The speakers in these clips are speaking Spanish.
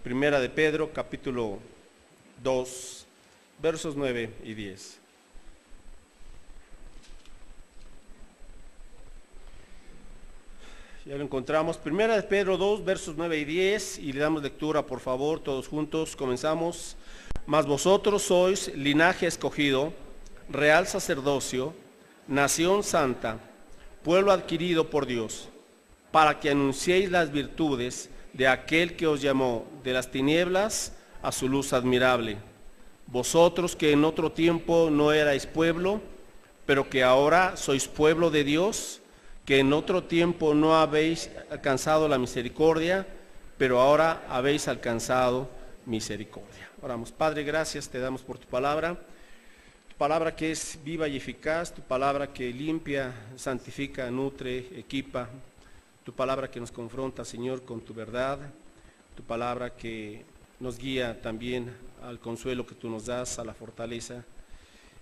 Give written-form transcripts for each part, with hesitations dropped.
Primera de Pedro, capítulo 2, versos 9 y 10. Ya lo encontramos. Primera de Pedro 2, versos 9 y 10. Y le damos lectura, por favor, todos juntos. Comenzamos. Mas vosotros sois linaje escogido, real sacerdocio, nación santa, pueblo adquirido por Dios, para que anunciéis las virtudes de aquel que os llamó de las tinieblas a su luz admirable. Vosotros que en otro tiempo no erais pueblo, pero que ahora sois pueblo de Dios, que en otro tiempo no habéis alcanzado la misericordia, pero ahora habéis alcanzado misericordia. Oramos. Padre, gracias te damos por tu palabra que es viva y eficaz, tu palabra que limpia, santifica, nutre, equipa, tu palabra que nos confronta, Señor, con tu verdad, tu palabra que nos guía también al consuelo que tú nos das, a la fortaleza.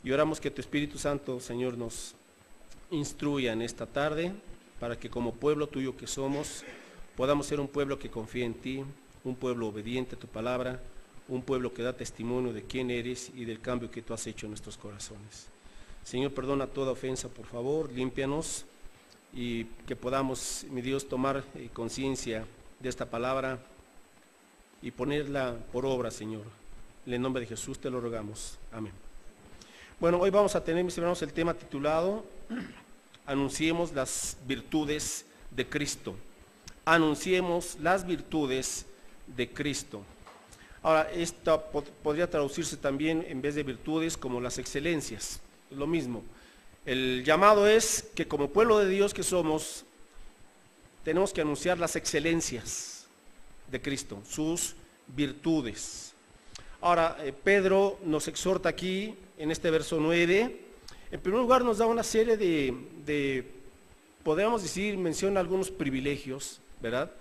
Y oramos que tu Espíritu Santo, Señor, nos instruya en esta tarde, para que como pueblo tuyo que somos, podamos ser un pueblo que confía en ti, un pueblo obediente a tu palabra, un pueblo que da testimonio de quién eres y del cambio que tú has hecho en nuestros corazones. Señor, perdona toda ofensa, por favor, límpianos, y que podamos, mi Dios, tomar conciencia de esta palabra y ponerla por obra, Señor. En el nombre de Jesús te lo rogamos. Amén. Bueno, hoy vamos a tener, mis hermanos, el tema titulado Anunciemos las virtudes de Cristo. Anunciemos las virtudes de Cristo. Ahora, esta podría traducirse también, en vez de virtudes, como las excelencias. Es lo mismo. El llamado es que como pueblo de Dios que somos, tenemos que anunciar las excelencias de Cristo, sus virtudes. Ahora, Pedro nos exhorta aquí, en este verso 9, en primer lugar nos da una serie podríamos decir, menciona algunos privilegios, ¿verdad?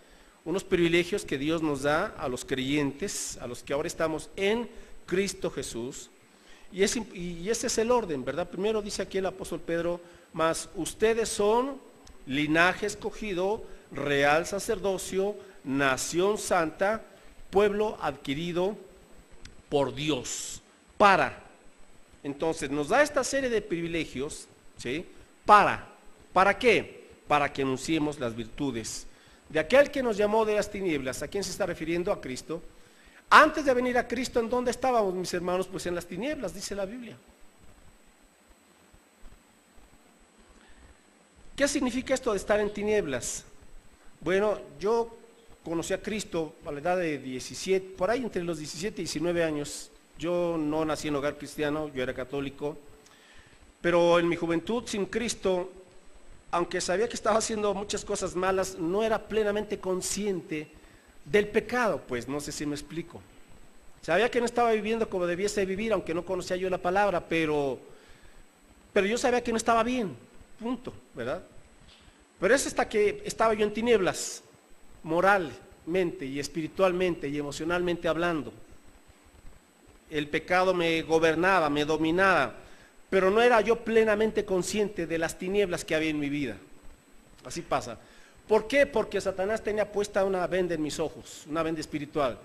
Unos privilegios que Dios nos da a los creyentes, a los que ahora estamos en Cristo Jesús. Y ese es el orden, ¿verdad? Primero dice aquí el apóstol Pedro, mas ustedes son linaje escogido, real sacerdocio, nación santa, pueblo adquirido por Dios. Entonces nos da esta serie de privilegios, ¿sí? ¿Para qué? Para que anunciemos las virtudes de aquel que nos llamó de las tinieblas. ¿A quién se está refiriendo? A Cristo. Antes de venir a Cristo, ¿en dónde estábamos, mis hermanos? Pues en las tinieblas, dice la Biblia. ¿Qué significa esto de estar en tinieblas? Bueno, yo conocí a Cristo a la edad de 17, por ahí entre los 17 y 19 años. Yo no nací en hogar cristiano, yo era católico, pero en mi juventud sin Cristo, aunque sabía que estaba haciendo muchas cosas malas, no era plenamente consciente del pecado, pues no sé si me explico. Sabía que no estaba viviendo como debiese vivir, aunque no conocía yo la palabra, pero yo sabía que no estaba bien, punto, ¿verdad? Pero es hasta que estaba yo en tinieblas, moralmente y espiritualmente y emocionalmente hablando. El pecado me gobernaba, me dominaba, pero no era yo plenamente consciente de las tinieblas que había en mi vida. Así pasa. ¿Por qué? Porque Satanás tenía puesta una venda en mis ojos, una venda espiritual.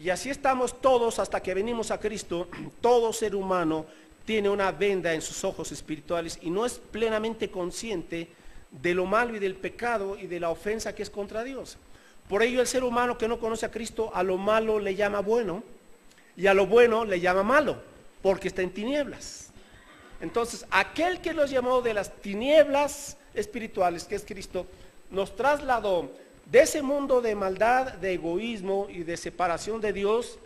Y así estamos todos hasta que venimos a Cristo. Todo ser humano tiene una venda en sus ojos espirituales y no es plenamente consciente de lo malo y del pecado y de la ofensa que es contra Dios. Por ello el ser humano que no conoce a Cristo, a lo malo le llama bueno y a lo bueno le llama malo, porque está en tinieblas. Entonces, aquel que nos llamó de las tinieblas espirituales, que es Cristo, nos trasladó de ese mundo de maldad, de egoísmo y de separación de Dios,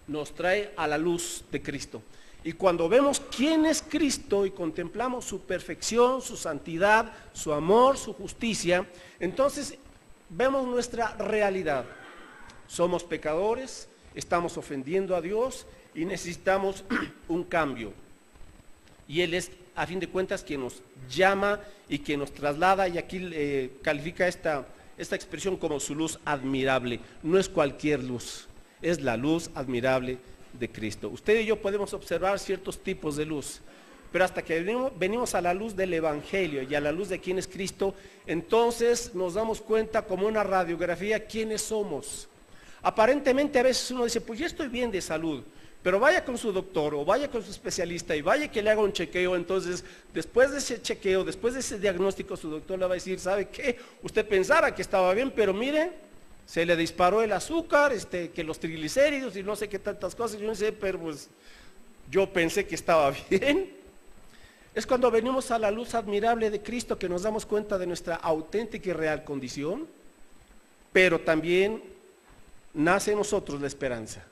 nos trae a la luz de Cristo. Y cuando vemos quién es Cristo y contemplamos su perfección, su santidad, su amor, su justicia, entonces vemos nuestra realidad. Somos pecadores, estamos ofendiendo a Dios y necesitamos un cambio. Y Él es, a fin de cuentas, quien nos llama y quien nos traslada, y aquí califica esta expresión como su luz admirable. No es cualquier luz, es la luz admirable de Cristo. Usted y yo podemos observar ciertos tipos de luz, pero hasta que venimos a la luz del Evangelio y a la luz de quién es Cristo, entonces nos damos cuenta como una radiografía quiénes somos. Aparentemente a veces uno dice, pues ya estoy bien de salud, pero vaya con su doctor o vaya con su especialista y vaya que le haga un chequeo. Entonces, después de ese chequeo, después de ese diagnóstico, su doctor le va a decir, ¿sabe qué? Usted pensaba que estaba bien, pero mire, se le disparó el azúcar, que los triglicéridos y no sé qué tantas cosas. Yo no sé, pero pues yo pensé que estaba bien. Es cuando venimos a la luz admirable de Cristo que nos damos cuenta de nuestra auténtica y real condición, pero también nace en nosotros la esperanza.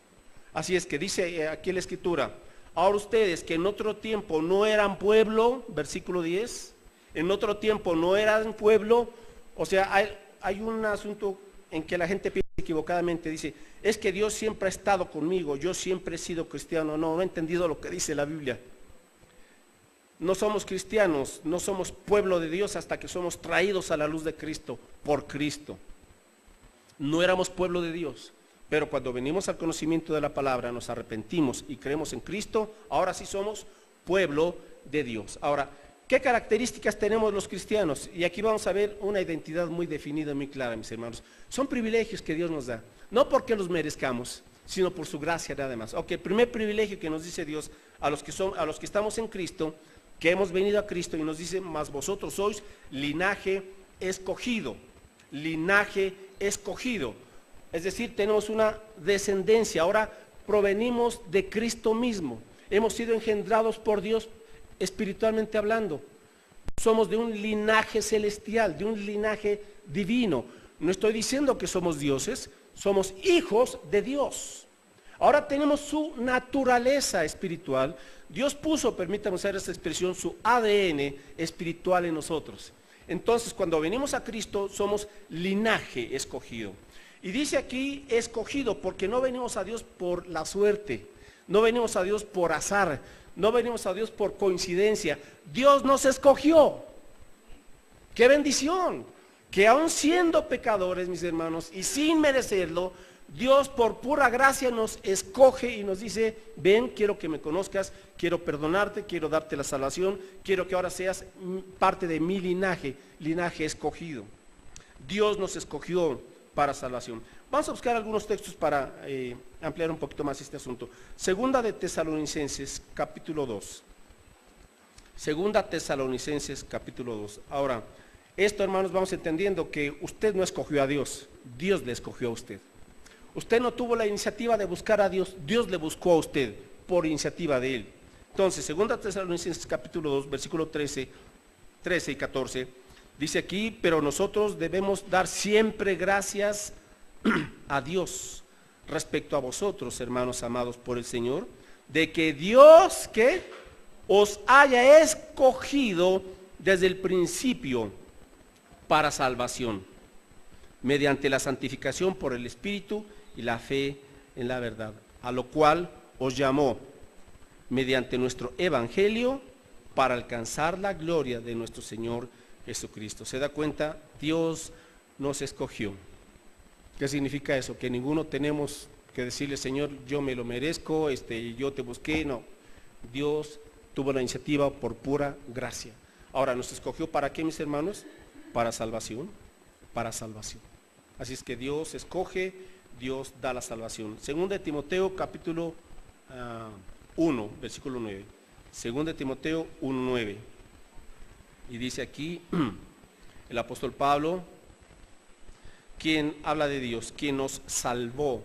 Así es que dice aquí la Escritura, ahora ustedes que en otro tiempo no eran pueblo, versículo 10, en otro tiempo no eran pueblo, o sea, hay un asunto en que la gente piensa equivocadamente, dice, es que Dios siempre ha estado conmigo, yo siempre he sido cristiano. No he entendido lo que dice la Biblia. No somos cristianos, no somos pueblo de Dios hasta que somos traídos a la luz de Cristo, por Cristo. No éramos pueblo de Dios, pero cuando venimos al conocimiento de la palabra, nos arrepentimos y creemos en Cristo, ahora sí somos pueblo de Dios. Ahora, ¿qué características tenemos los cristianos? Y aquí vamos a ver una identidad muy definida, muy clara, mis hermanos. Son privilegios que Dios nos da, no porque los merezcamos, sino por su gracia nada más. Ok, el primer privilegio que nos dice Dios a los que estamos en Cristo, que hemos venido a Cristo, y nos dice, mas vosotros sois linaje escogido, linaje escogido. Es decir, tenemos una descendencia, ahora provenimos de Cristo mismo, hemos sido engendrados por Dios espiritualmente hablando, somos de un linaje celestial, de un linaje divino. No estoy diciendo que somos dioses, somos hijos de Dios. Ahora tenemos su naturaleza espiritual. Dios puso, permítame usar esta expresión, su ADN espiritual en nosotros. Entonces, cuando venimos a Cristo, somos linaje escogido. Y dice aquí escogido porque no venimos a Dios por la suerte, no venimos a Dios por azar, no venimos a Dios por coincidencia. Dios nos escogió. ¡Qué bendición! Que aun siendo pecadores, mis hermanos, y sin merecerlo, Dios por pura gracia nos escoge y nos dice, ven, quiero que me conozcas, quiero perdonarte, quiero darte la salvación, quiero que ahora seas parte de mi linaje, linaje escogido. Dios nos escogió para salvación. Vamos a buscar algunos textos para ampliar un poquito más este asunto. Segunda de Tesalonicenses, capítulo 2. Segunda Tesalonicenses, capítulo 2. Ahora, esto, hermanos, vamos entendiendo que usted no escogió a Dios, Dios le escogió a usted. Usted no tuvo la iniciativa de buscar a Dios, Dios le buscó a usted por iniciativa de Él. Entonces, segunda Tesalonicenses capítulo 2, versículo 13 y 14, dice aquí, pero nosotros debemos dar siempre gracias a Dios respecto a vosotros, hermanos amados por el Señor, de que Dios que os haya escogido desde el principio para salvación, mediante la santificación por el Espíritu y la fe en la verdad, a lo cual os llamó mediante nuestro evangelio para alcanzar la gloria de nuestro Señor Jesucristo. ¿Se da cuenta? Dios nos escogió. ¿Qué significa eso? Que ninguno tenemos que decirle, Señor, yo me lo merezco, yo te busqué. No, Dios tuvo la iniciativa por pura gracia. Ahora, ¿nos escogió para qué, mis hermanos? Para salvación, para salvación. Así es que Dios escoge, Dios da la salvación. Segunda de Timoteo capítulo 1, versículo 9. Segunda de Timoteo 1, 9. Y dice aquí el apóstol Pablo, quien habla de Dios, quien nos salvó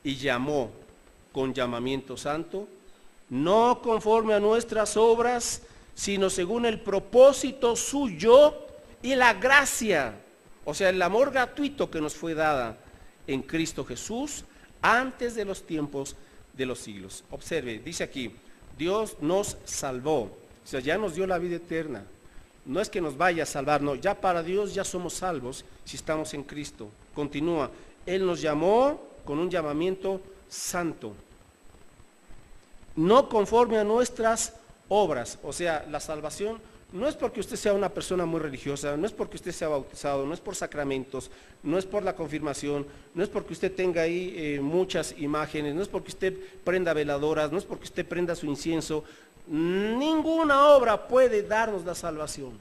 y llamó con llamamiento santo, no conforme a nuestras obras, sino según el propósito suyo y la gracia, o sea, el amor gratuito que nos fue dada en Cristo Jesús antes de los tiempos de los siglos. Observe, dice aquí, Dios nos salvó, o sea, ya nos dio la vida eterna. No es que nos vaya a salvar, no, ya para Dios ya somos salvos si estamos en Cristo. Continúa, Él nos llamó con un llamamiento santo, no conforme a nuestras obras, o sea, la salvación no es porque usted sea una persona muy religiosa, no es porque usted sea bautizado, no es por sacramentos, no es por la confirmación, no es porque usted tenga ahí muchas imágenes, no es porque usted prenda veladoras, no es porque usted prenda su incienso. Ninguna obra puede darnos la salvación.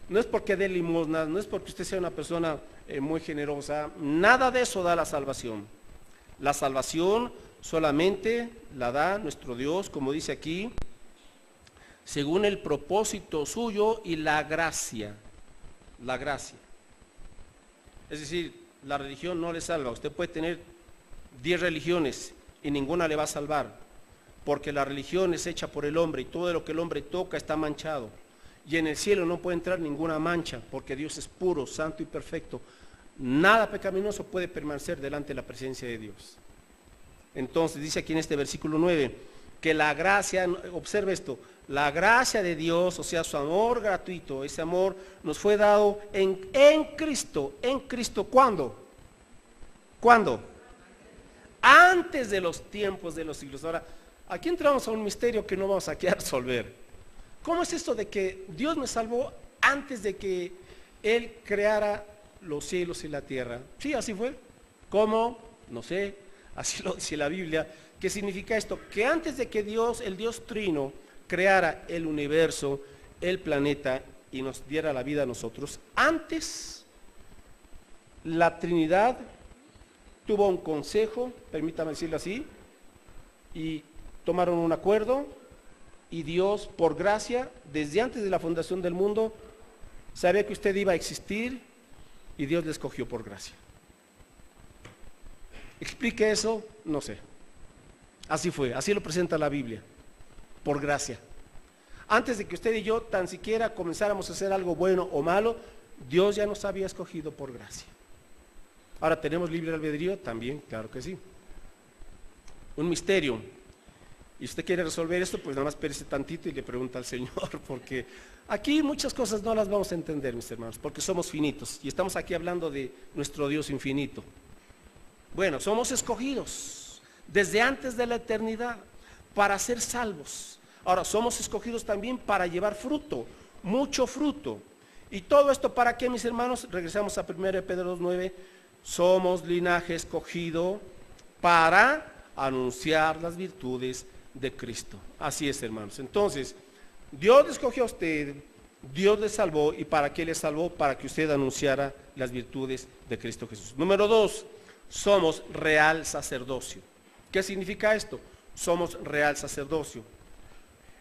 no es porque dé limosnas, no es porque usted sea una persona muy generosa, nada de eso da la salvación. La salvación solamente la da nuestro Dios, como dice aquí, según el propósito suyo y la gracia. La gracia. Es decir, la religión no le salva. Usted puede tener 10 religiones y ninguna le va a salvar, porque la religión es hecha por el hombre y todo lo que el hombre toca está manchado. Y en el cielo no puede entrar ninguna mancha, porque Dios es puro, santo y perfecto. Nada pecaminoso puede permanecer delante de la presencia de Dios. Entonces dice aquí en este versículo 9, que la gracia, observe esto, la gracia de Dios, o sea, su amor gratuito, ese amor nos fue dado en Cristo. ¿En Cristo cuándo? ¿Cuándo? Antes de los tiempos de los siglos. Ahora, aquí entramos a un misterio que no vamos aquí a resolver. ¿Cómo es esto de que Dios me salvó antes de que Él creara los cielos y la tierra? Sí, así fue. ¿Cómo? No sé, así lo dice la Biblia. ¿Qué significa esto? Que antes de que Dios, el Dios Trino, creara el universo, el planeta y nos diera la vida a nosotros, antes la Trinidad tuvo un consejo, permítame decirlo así, y tomaron un acuerdo, y Dios, por gracia, desde antes de la fundación del mundo, sabía que usted iba a existir, y Dios le escogió por gracia. ¿Explique eso? No sé. Así fue, así lo presenta la Biblia, por gracia. Antes de que usted y yo tan siquiera comenzáramos a hacer algo bueno o malo, Dios ya nos había escogido por gracia. Ahora, ¿tenemos libre albedrío? También, claro que sí. Un misterio. Y usted quiere resolver esto, pues nada más espérese tantito y le pregunta al Señor, porque aquí muchas cosas no las vamos a entender, mis hermanos, porque somos finitos, y estamos aquí hablando de nuestro Dios infinito. Bueno, somos escogidos desde antes de la eternidad para ser salvos. Ahora, somos escogidos también para llevar fruto, mucho fruto. ¿Y todo esto para qué, mis hermanos? Regresamos a 1 Pedro 2:9. Somos linaje escogido para anunciar las virtudes de Cristo. Así es, hermanos. Entonces, Dios le escogió a usted, Dios le salvó. ¿Y para qué le salvó? Para que usted anunciara las virtudes de Cristo Jesús. Número 2, somos real sacerdocio. ¿Qué significa esto? Somos real sacerdocio.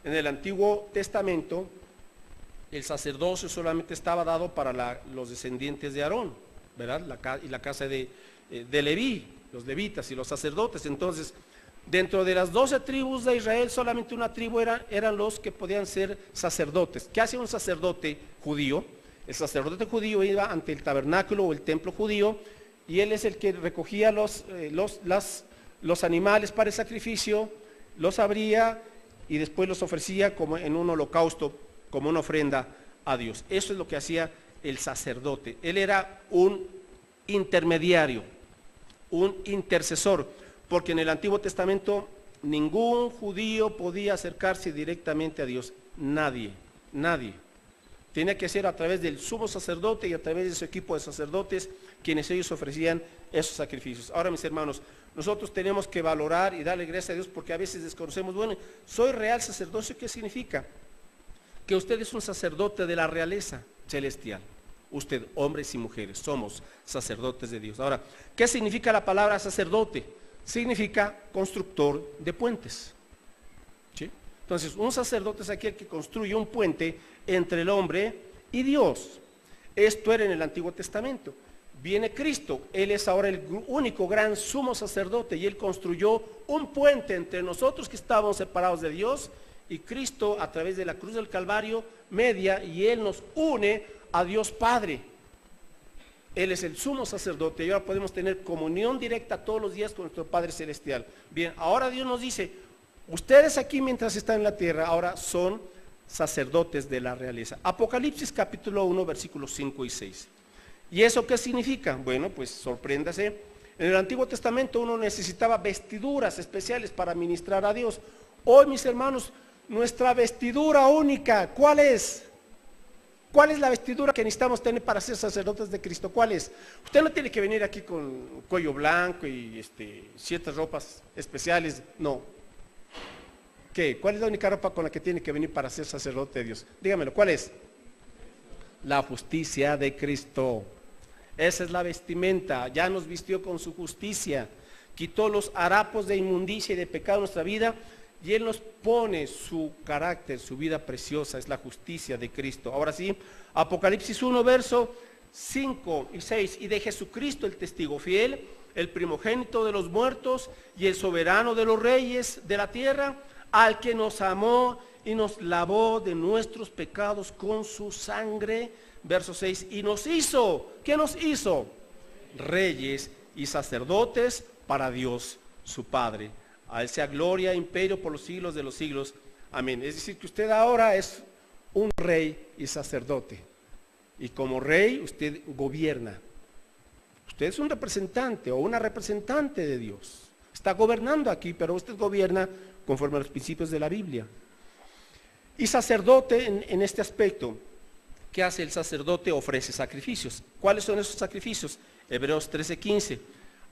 En el Antiguo Testamento, el sacerdocio solamente estaba dado para los descendientes de Aarón, ¿verdad? Y la casa de Leví, los levitas y los sacerdotes. Entonces, dentro de las 12 tribus de Israel, solamente una tribu eran los que podían ser sacerdotes. ¿Qué hacía un sacerdote judío? El sacerdote judío iba ante el tabernáculo o el templo judío, y él es el que recogía los animales para el sacrificio, los abría y después los ofrecía como en un holocausto, como una ofrenda a Dios. Eso es lo que hacía el sacerdote. Él era un intermediario, un intercesor, porque en el Antiguo Testamento ningún judío podía acercarse directamente a Dios. Nadie. Tenía que ser a través del sumo sacerdote y a través de su equipo de sacerdotes quienes ellos ofrecían esos sacrificios. Ahora, mis hermanos, nosotros tenemos que valorar y darle gracias a Dios, porque a veces desconocemos, bueno, soy real sacerdocio, ¿qué significa? Que usted es un sacerdote de la realeza celestial. Usted, hombres y mujeres, somos sacerdotes de Dios. Ahora, ¿qué significa la palabra sacerdote? Significa constructor de puentes. ¿Sí? Entonces, un sacerdote es aquel que construye un puente entre el hombre y Dios. Esto era en el Antiguo Testamento. Viene Cristo, Él es ahora el único gran sumo sacerdote, y Él construyó un puente entre nosotros que estábamos separados de Dios, y Cristo a través de la cruz del Calvario media, y Él nos une a Dios Padre. Él es el sumo sacerdote, y ahora podemos tener comunión directa todos los días con nuestro Padre Celestial. Bien, ahora Dios nos dice, ustedes aquí mientras están en la tierra, ahora son sacerdotes de la realeza. Apocalipsis capítulo 1, versículos 5 y 6. ¿Y eso qué significa? Bueno, pues sorpréndase. En el Antiguo Testamento uno necesitaba vestiduras especiales para ministrar a Dios. Hoy, mis hermanos, nuestra vestidura única, ¿cuál es? ¿Cuál es la vestidura que necesitamos tener para ser sacerdotes de Cristo? ¿Cuál es? Usted no tiene que venir aquí con cuello blanco y ciertas ropas especiales, no. ¿Qué? ¿Cuál es la única ropa con la que tiene que venir para ser sacerdote de Dios? Dígamelo, ¿cuál es? La justicia de Cristo. Esa es la vestimenta. Ya nos vistió con su justicia. Quitó los harapos de inmundicia y de pecado en nuestra vida. Y Él nos pone su carácter, su vida preciosa. Es la justicia de Cristo. Ahora sí, Apocalipsis 1, verso 5 y 6. Y de Jesucristo el testigo fiel, el primogénito de los muertos y el soberano de los reyes de la tierra, al que nos amó y nos lavó de nuestros pecados con su sangre. Verso 6. Y nos hizo, ¿qué nos hizo? Reyes y sacerdotes para Dios su Padre. A Él sea gloria e imperio por los siglos de los siglos. Amén. Es decir, que usted ahora es un rey y sacerdote. Y como rey usted gobierna. Usted es un representante o una representante de Dios. Está gobernando aquí, pero usted gobierna conforme a los principios de la Biblia. Y sacerdote en este aspecto. ¿Qué hace el sacerdote? Ofrece sacrificios. ¿Cuáles son esos sacrificios? Hebreos 13:15.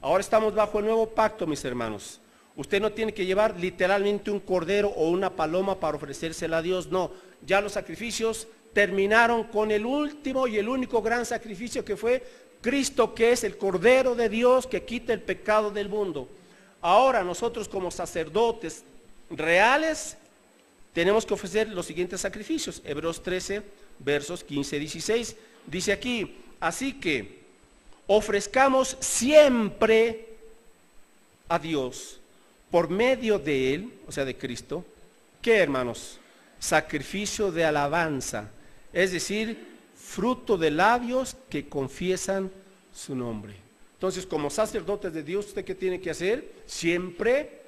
Ahora estamos bajo el nuevo pacto, mis hermanos. Usted no tiene que llevar literalmente un cordero o una paloma para ofrecérsela a Dios. No, ya los sacrificios terminaron con el último y el único gran sacrificio que fue Cristo, que es el Cordero de Dios que quita el pecado del mundo. Ahora nosotros como sacerdotes reales tenemos que ofrecer los siguientes sacrificios. Hebreos 13, versos 15-16. Dice aquí, así que ofrezcamos siempre a Dios por medio de Él, o sea de Cristo, ¿qué, hermanos? Sacrificio de alabanza, es decir, fruto de labios que confiesan su nombre. Entonces, como sacerdotes de Dios, ¿usted qué tiene que hacer? Siempre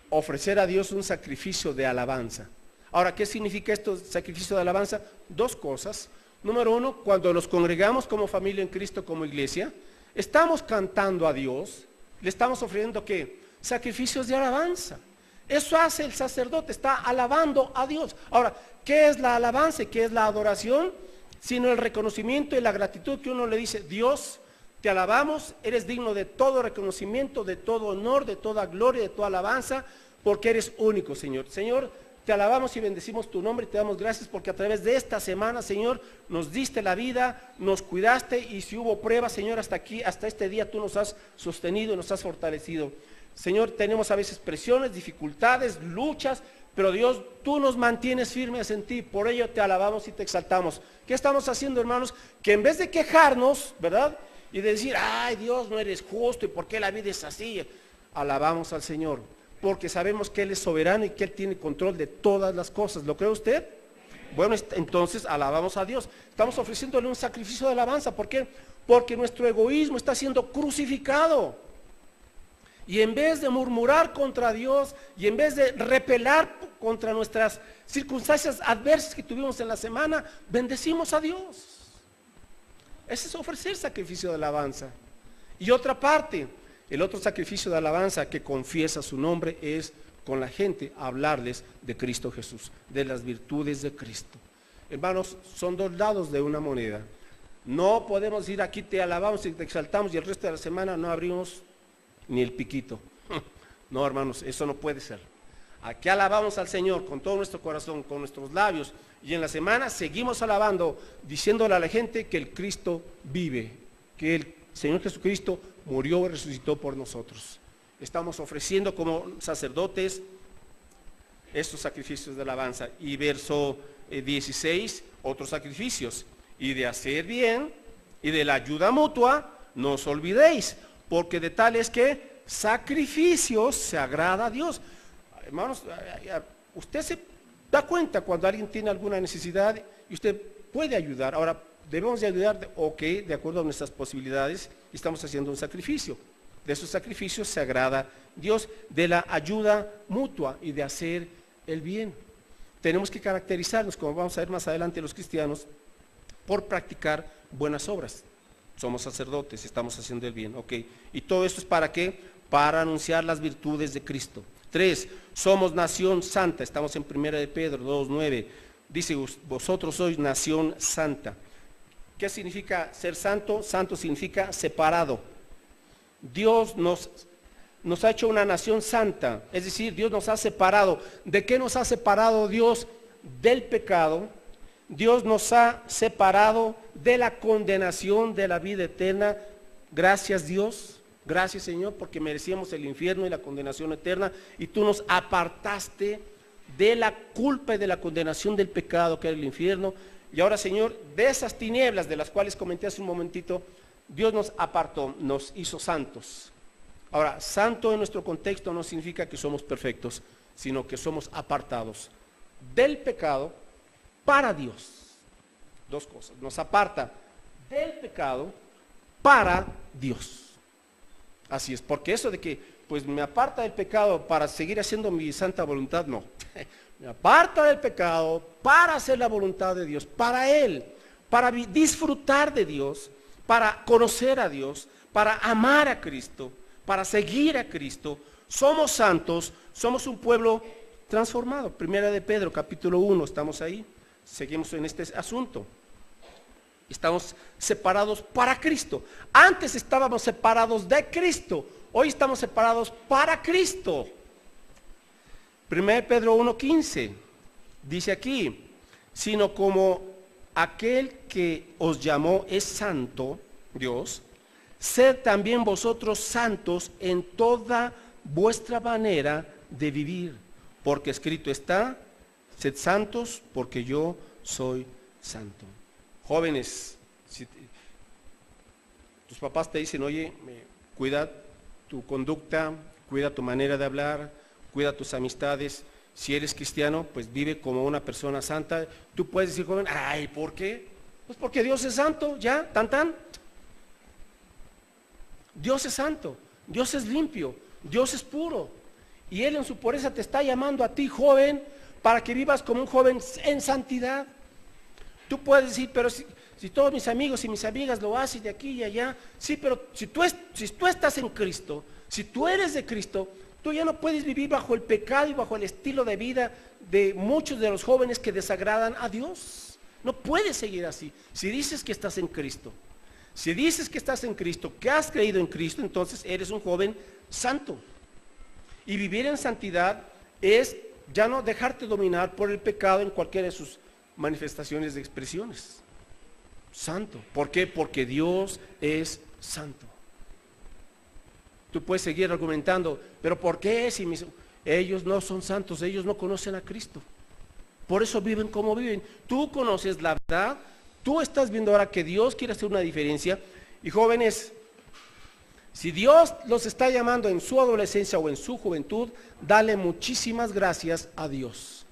ofrecer a Dios un sacrificio de alabanza. Ahora, ¿qué significa esto, sacrificio de alabanza? Dos cosas. Número uno, cuando nos congregamos como familia en Cristo, como iglesia, estamos cantando a Dios, le estamos ofreciendo ¿qué? Sacrificios de alabanza. Eso hace el sacerdote, está alabando a Dios. Ahora, ¿qué es la alabanza y qué es la adoración? Sino el reconocimiento y la gratitud que uno le dice, Dios, te alabamos, eres digno de todo reconocimiento, de todo honor, de toda gloria, de toda alabanza, porque eres único, Señor. Señor, te alabamos y bendecimos tu nombre y te damos gracias porque a través de esta semana, Señor, nos diste la vida, nos cuidaste y si hubo pruebas, Señor, hasta aquí, hasta este día tú nos has sostenido y nos has fortalecido. Señor, tenemos a veces presiones, dificultades, luchas, pero Dios, tú nos mantienes firmes en ti, por ello te alabamos y te exaltamos. ¿Qué estamos haciendo, hermanos? Que en vez de quejarnos, ¿verdad? Y de decir, ay Dios, no eres justo y por qué la vida es así, alabamos al Señor, porque sabemos que Él es soberano y que Él tiene control de todas las cosas. ¿Lo cree usted? Bueno, entonces alabamos a Dios. Estamos ofreciéndole un sacrificio de alabanza. ¿Por qué? Porque nuestro egoísmo está siendo crucificado. Y en vez de murmurar contra Dios y en vez de repelar contra nuestras circunstancias adversas que tuvimos en la semana, bendecimos a Dios. Ese es ofrecer sacrificio de alabanza. Y otra parte, el otro sacrificio de alabanza que confiesa su nombre es con la gente hablarles de Cristo Jesús, de las virtudes de Cristo. Hermanos, son dos lados de una moneda. No podemos decir aquí te alabamos y te exaltamos y el resto de la semana no abrimos ni el piquito. No, hermanos, eso no puede ser. Aquí alabamos al Señor con todo nuestro corazón, con nuestros labios, y en la semana seguimos alabando, diciéndole a la gente que el Cristo vive, que el Señor Jesucristo murió y resucitó por nosotros. Estamos ofreciendo como sacerdotes estos sacrificios de alabanza. Y verso 16, otros sacrificios. Y de hacer bien y de la ayuda mutua, no os olvidéis, porque de tal es que sacrificios se agrada a Dios. Hermanos, usted se da cuenta cuando alguien tiene alguna necesidad y usted puede ayudar. Ahora, debemos de ayudar, ok, de acuerdo a nuestras posibilidades, y estamos haciendo un sacrificio. De esos sacrificios se agrada Dios, de la ayuda mutua y de hacer el bien. Tenemos que caracterizarnos, como vamos a ver más adelante los cristianos, por practicar buenas obras. Somos sacerdotes, estamos haciendo el bien, ok. ¿Y todo esto es para qué? Para anunciar las virtudes de Cristo. 3, somos nación santa, estamos en 1 de Pedro 2:9. Dice, vosotros sois nación santa. ¿Qué significa ser santo? Santo significa separado. Dios nos ha hecho una nación santa, es decir, Dios nos ha separado. ¿De qué nos ha separado Dios? Del pecado, Dios nos ha separado de la condenación de la vida eterna. Gracias Dios, gracias Señor, porque merecíamos el infierno y la condenación eterna, y tú nos apartaste de la culpa y de la condenación del pecado que era el infierno. Y ahora Señor, de esas tinieblas de las cuales comenté hace un momentito, Dios nos apartó, nos hizo santos. Ahora, santo en nuestro contexto no significa que somos perfectos, sino que somos apartados del pecado para Dios. Dos cosas, nos aparta del pecado para Dios. Así es, porque eso de que pues me aparta del pecado para seguir haciendo mi santa voluntad, no. Me aparta del pecado para hacer la voluntad de Dios, para Él, para disfrutar de Dios, para conocer a Dios, para amar a Cristo, para seguir a Cristo. Somos santos, somos un pueblo transformado. Primera de Pedro, capítulo 1, estamos ahí, seguimos en este asunto. Estamos separados para Cristo. Antes estábamos separados de Cristo, hoy estamos separados para Cristo. 1 Pedro 1:15 dice aquí, sino como aquel que os llamó es santo, Dios, sed también vosotros santos en toda vuestra manera de vivir, porque escrito está, sed santos porque yo soy santo. Jóvenes, si tus papás te dicen, oye, cuida tu conducta, cuida tu manera de hablar, cuida tus amistades. Si eres cristiano, pues vive como una persona santa. Tú puedes decir, joven, ay, ¿por qué? Pues porque Dios es santo, ya, tan tan. Dios es santo, Dios es limpio, Dios es puro. Y Él en su pureza te está llamando a ti, joven, para que vivas como un joven en santidad. Tú puedes decir, pero si todos mis amigos y mis amigas lo hacen de aquí y allá, sí, pero si tú estás en Cristo, si tú eres de Cristo, tú ya no puedes vivir bajo el pecado y bajo el estilo de vida de muchos de los jóvenes que desagradan a Dios. No puedes seguir así. Si dices que estás en Cristo, si dices que estás en Cristo, que has creído en Cristo, entonces eres un joven santo. Y vivir en santidad es ya no dejarte dominar por el pecado en cualquiera de sus manifestaciones de expresiones. Santo. ¿Por qué? Porque Dios es santo. Tú puedes seguir argumentando, pero ¿por qué si ellos no son santos? Ellos no conocen a Cristo. Por eso viven como viven. Tú conoces la verdad, tú estás viendo ahora que Dios quiere hacer una diferencia. Y jóvenes, si Dios los está llamando en su adolescencia o en su juventud, dale muchísimas gracias a Dios.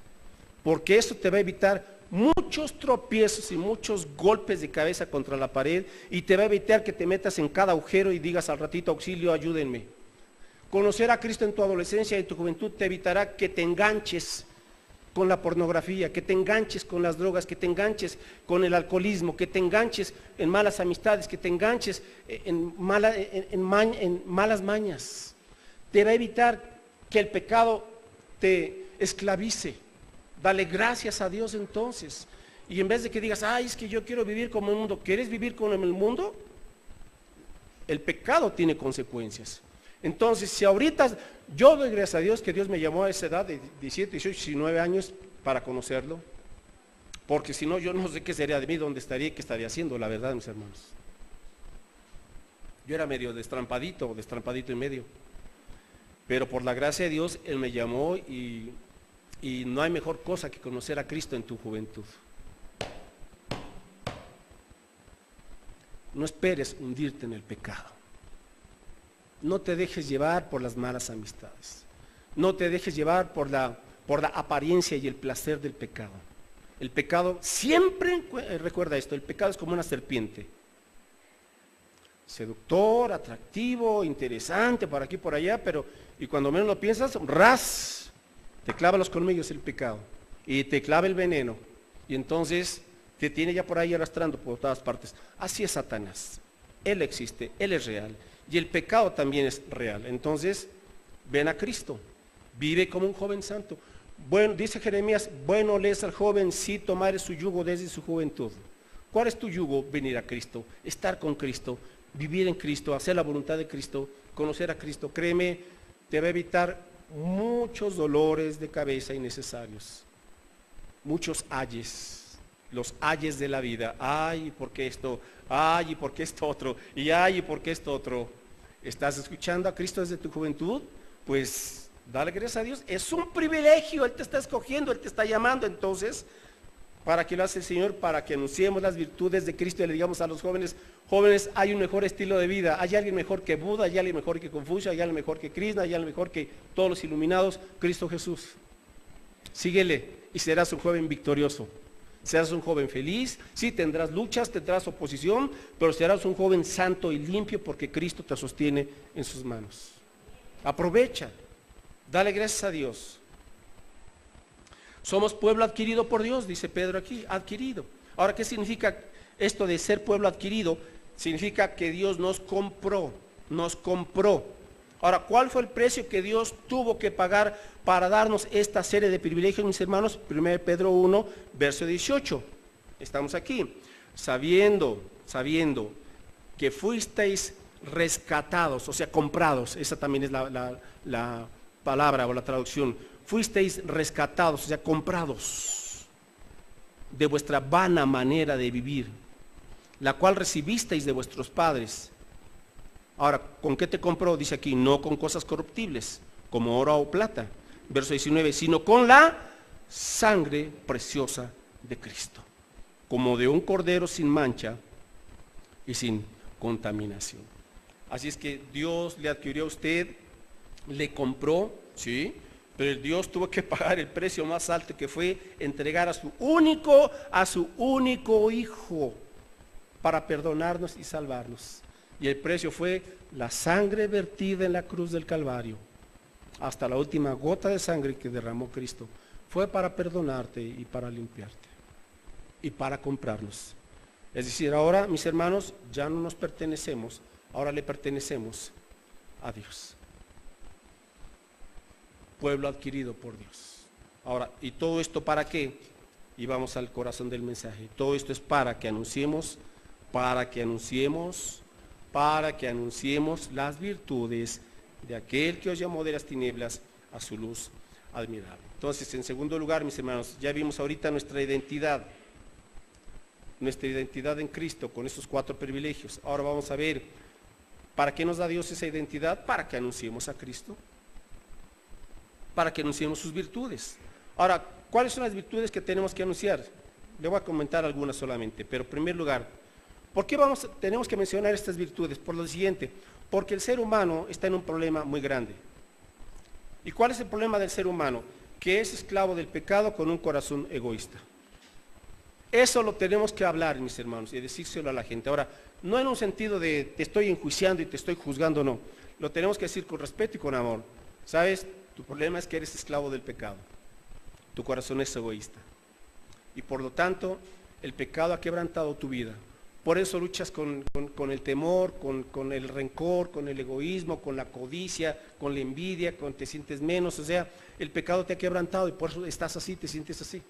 Porque eso te va a evitar muchos tropiezos y muchos golpes de cabeza contra la pared, y te va a evitar que te metas en cada agujero y digas al ratito, auxilio, ayúdenme. Conocer a Cristo en tu adolescencia y en tu juventud te evitará que te enganches con la pornografía, que te enganches con las drogas, que te enganches con el alcoholismo, que te enganches en malas amistades, que te enganches en malas mañas. Te va a evitar que el pecado te esclavice. Dale gracias a Dios entonces. Y en vez de que digas, ay, es que yo quiero vivir como el mundo, ¿quieres vivir como el mundo? El pecado tiene consecuencias. Entonces, si ahorita, yo doy gracias a Dios que Dios me llamó a esa edad de 17, 18, 19 años para conocerlo, porque si no, yo no sé qué sería de mí, dónde estaría y qué estaría haciendo, la verdad, mis hermanos. Yo era medio destrampadito y medio, pero por la gracia de Dios, Él me llamó y no hay mejor cosa que conocer a Cristo en tu juventud. No esperes hundirte en el pecado. No te dejes llevar por las malas amistades. No te dejes llevar por la apariencia y el placer del pecado. El pecado, siempre, recuerda esto, el pecado es como una serpiente. Seductor, atractivo, interesante, por aquí, por allá, pero, y cuando menos lo piensas, ras, te clava los colmillos el pecado, y te clava el veneno, y entonces te tiene ya por ahí arrastrando por todas partes. Así es Satanás. Él existe, Él es real. Y el pecado también es real. Entonces, ven a Cristo, vive como un joven santo. Bueno, dice Jeremías, bueno le es al joven si tomare su yugo desde su juventud. ¿Cuál es tu yugo? Venir a Cristo, estar con Cristo, vivir en Cristo, hacer la voluntad de Cristo, conocer a Cristo. Créeme, te va a evitar muchos dolores de cabeza innecesarios, muchos ayes. los ayes de la vida. Ay, ¿por qué esto? Ay, ¿y por qué esto otro? Y ay, ¿y por qué esto otro? ¿Estás escuchando a Cristo desde tu juventud? Pues dale gracias a Dios. Es un privilegio, Él te está escogiendo, Él te está llamando. Entonces, ¿para qué lo hace el Señor? Para que anunciemos las virtudes de Cristo y le digamos a los jóvenes: jóvenes, hay un mejor estilo de vida, hay alguien mejor que Buda, hay alguien mejor que Confucio, hay alguien mejor que Krishna, hay alguien mejor que todos los iluminados, Cristo Jesús. Síguele y serás un joven victorioso, serás un joven feliz. Sí, tendrás luchas, tendrás oposición, pero serás un joven santo y limpio porque Cristo te sostiene en sus manos. Aprovecha, dale gracias a Dios. Somos pueblo adquirido por Dios, dice Pedro aquí, adquirido. Ahora, ¿qué significa esto de ser pueblo adquirido? Significa que Dios nos compró, nos compró. Ahora, ¿cuál fue el precio que Dios tuvo que pagar para darnos esta serie de privilegios, mis hermanos? 1 Pedro 1, verso 18. Estamos aquí. Sabiendo que fuisteis rescatados, o sea, comprados. Esa también es la palabra o la traducción. Fuisteis rescatados, o sea, comprados de vuestra vana manera de vivir, la cual recibisteis de vuestros padres. Ahora, ¿con qué te compró? Dice aquí, no con cosas corruptibles, como oro o plata, verso 19, sino con la sangre preciosa de Cristo, como de un cordero sin mancha y sin contaminación. Así es que Dios le adquirió a usted, le compró, ¿sí? Pero Dios tuvo que pagar el precio más alto, que fue entregar a su único hijo para perdonarnos y salvarnos. Y el precio fue la sangre vertida en la cruz del Calvario. Hasta la última gota de sangre que derramó Cristo fue para perdonarte y para limpiarte y para comprarnos. Es decir, ahora, mis hermanos, ya no nos pertenecemos, ahora le pertenecemos a Dios. Pueblo adquirido por Dios. Ahora, ¿y todo esto para qué? Y vamos al corazón del mensaje. Todo esto es para que anunciemos las virtudes de aquel que os llamó de las tinieblas a su luz admirable. Entonces, en segundo lugar, mis hermanos, ya vimos ahorita nuestra identidad en Cristo con estos 4 privilegios. Ahora vamos a ver, ¿para qué nos da Dios esa identidad? Para que anunciemos a Cristo, para que anunciemos sus virtudes. Ahora, ¿cuáles son las virtudes que tenemos que anunciar? Le voy a comentar algunas solamente, pero en primer lugar, ¿por qué tenemos que mencionar estas virtudes? Por lo siguiente, porque el ser humano está en un problema muy grande. ¿Y cuál es el problema del ser humano? Que es esclavo del pecado con un corazón egoísta. Eso lo tenemos que hablar, mis hermanos, y decírselo a la gente. Ahora, no en un sentido de te estoy enjuiciando y te estoy juzgando, no. Lo tenemos que decir con respeto y con amor. ¿Sabes? Tu problema es que eres esclavo del pecado. Tu corazón es egoísta. Y por lo tanto, el pecado ha quebrantado tu vida. Por eso luchas con el temor, con el rencor, con el egoísmo, con la codicia, con la envidia, te sientes menos. O sea, el pecado te ha quebrantado y por eso estás así, te sientes así.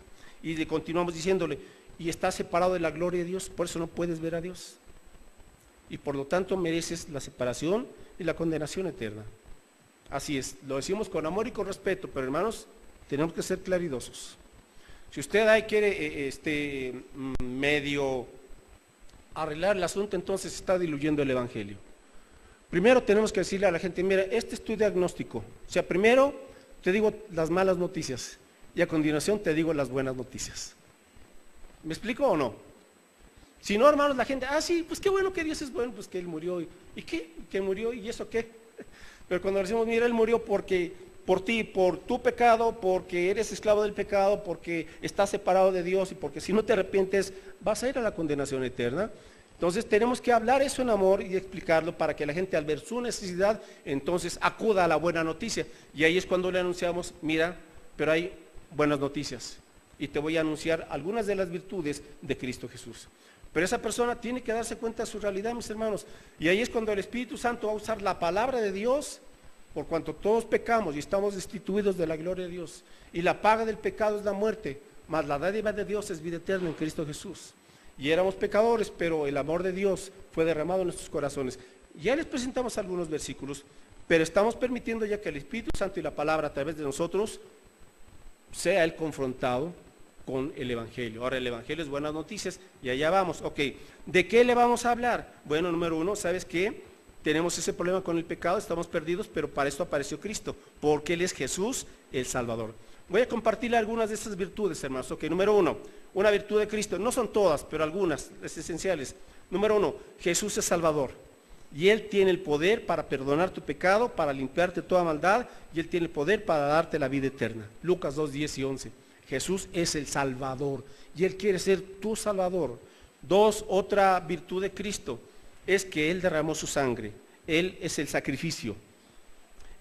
Y le continuamos diciéndole, y estás separado de la gloria de Dios, por eso no puedes ver a Dios. Y por lo tanto mereces la separación y la condenación eterna. Así es, lo decimos con amor y con respeto, pero hermanos, tenemos que ser claridosos. Si usted ahí quiere medio arreglar el asunto, entonces está diluyendo el evangelio. Primero tenemos que decirle a la gente, mira, este es tu diagnóstico. O sea, primero te digo las malas noticias y a continuación te digo las buenas noticias. ¿Me explico o no? Si no, hermanos, la gente, sí, pues qué bueno que Dios es bueno, pues que Él murió. ¿Y qué? ¿Que murió? ¿Y eso qué? Pero cuando decimos, mira, Él murió porque por ti, por tu pecado, porque eres esclavo del pecado, porque estás separado de Dios y porque si no te arrepientes vas a ir a la condenación eterna. Entonces tenemos que hablar eso en amor y explicarlo para que la gente, al ver su necesidad, entonces acuda a la buena noticia. Y ahí es cuando le anunciamos, mira, pero hay buenas noticias y te voy a anunciar algunas de las virtudes de Cristo Jesús. Pero esa persona tiene que darse cuenta de su realidad, mis hermanos. Y ahí es cuando el Espíritu Santo va a usar la palabra de Dios, por cuanto todos pecamos y estamos destituidos de la gloria de Dios. Y la paga del pecado es la muerte, mas la dádiva de Dios es vida eterna en Cristo Jesús. Y éramos pecadores, pero el amor de Dios fue derramado en nuestros corazones. Ya les presentamos algunos versículos, pero estamos permitiendo ya que el Espíritu Santo y la palabra a través de nosotros sea Él confrontado con el Evangelio. Ahora el Evangelio es buenas noticias y allá vamos. Ok, ¿de qué le vamos a hablar? Bueno, número uno, ¿sabes qué? Tenemos ese problema con el pecado, estamos perdidos, pero para esto apareció Cristo, porque Él es Jesús el Salvador. Voy a compartirle algunas de estas virtudes, hermanos. Ok, número uno, una virtud de Cristo, no son todas, pero algunas, las esenciales. Número uno, Jesús es Salvador. Y Él tiene el poder para perdonar tu pecado, para limpiarte toda maldad, y Él tiene el poder para darte la vida eterna. Lucas 2, 10 y 11. Jesús es el Salvador, y Él quiere ser tu Salvador. Dos, otra virtud de Cristo, es que Él derramó su sangre. Él es el sacrificio.